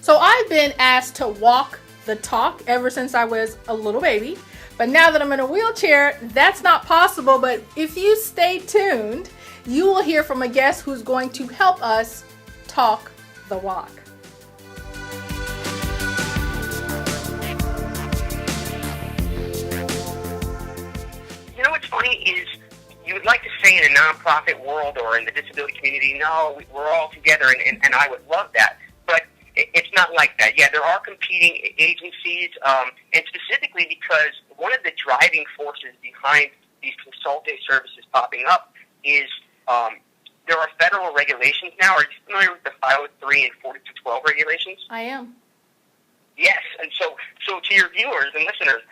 So I've been asked to walk the talk ever since I was a little baby. But now that I'm in a wheelchair, that's not possible. But if you stay tuned, you will hear from a guest who's going to help us talk the walk. You know what's funny is you would like to say in a nonprofit world or in the disability community, no, we're all together, and I would love that. But it's not like that. Yeah, there are competing agencies, and specifically because one of the driving forces behind these consulting services popping up is there are federal regulations now. Are you familiar with the 503 and 4212 regulations? I am. Yes, and so to your viewers and listeners,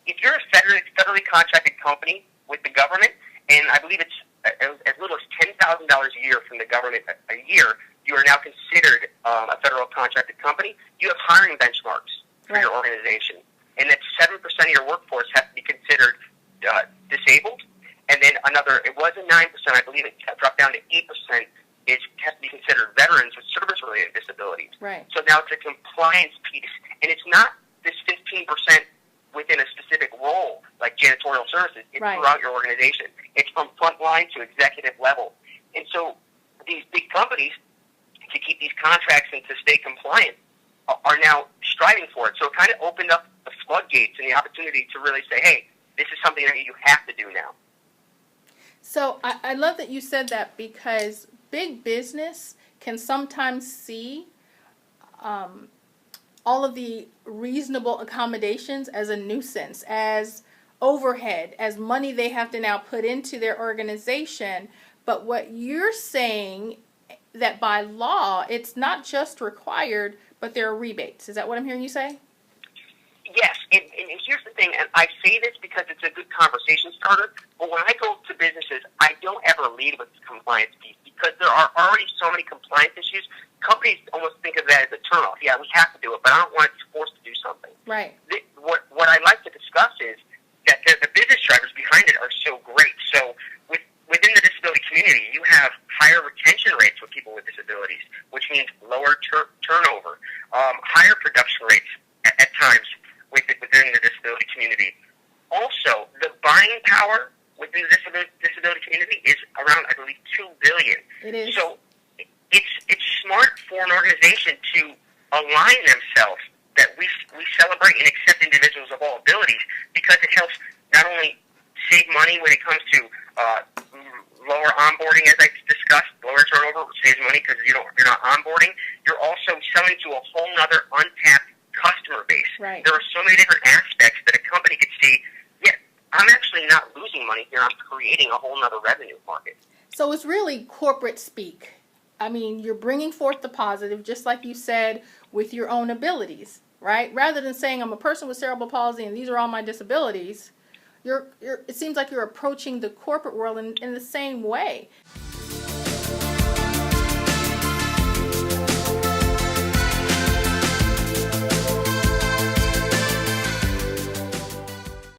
if you're a federally contracted company with the government, and I believe it's as little as $10,000 a year from the government a year, you are now considered a federal contracted company. You have hiring benchmarks for your organization, and that 7% of your workforce has to be considered disabled, and then it was a 9%, I believe it dropped down to 8%, has to be considered veterans with service-related disabilities. Right. So now it's a compliance piece, and it's not this 15% within a specific role, like janitorial services. It's throughout your organization. It's from front line to executive level. And so these big companies, to keep these contracts and to stay compliant, are now striving for it. So it kind of opened up the floodgates and the opportunity to really say, hey, this is something that you have to do now. So I love that you said that, because big business can sometimes see all of the reasonable accommodations as a nuisance, as overhead, as money they have to now put into their organization. But what you're saying, that by law, it's not just required, but there are rebates. Is that what I'm hearing you say? Yes, and here's the thing, and I say this because it's a good conversation starter, but when I go to businesses, I don't ever lead with the compliance piece, because there are already so many compliance issues. Companies almost think of that as a turnoff. Yeah, we have to do it, but I don't want to be forced to do something. Right. What I like to discuss is that the business drivers behind it are so great. So within the disability community, you have higher retention rates with people with disabilities, which means lower turnover, higher production rates at times within the disability community. Also, the buying power within the disability community is around, I believe, $2 billion. It is. So it's smart for an organization to align themselves that we celebrate and accept individuals of all abilities, because it helps not only save money when it comes to lower onboarding, as I discussed, lower turnover saves money because you're not onboarding. You're also selling to a whole other untapped customer base. Right. There are so many different aspects that a company could see, yeah, I'm actually not losing money here, I'm creating a whole other revenue market. So it's really corporate speak. I mean, you're bringing forth the positive, just like you said, with your own abilities, right? Rather than saying, I'm a person with cerebral palsy and these are all my disabilities, it seems like you're approaching the corporate world in the same way.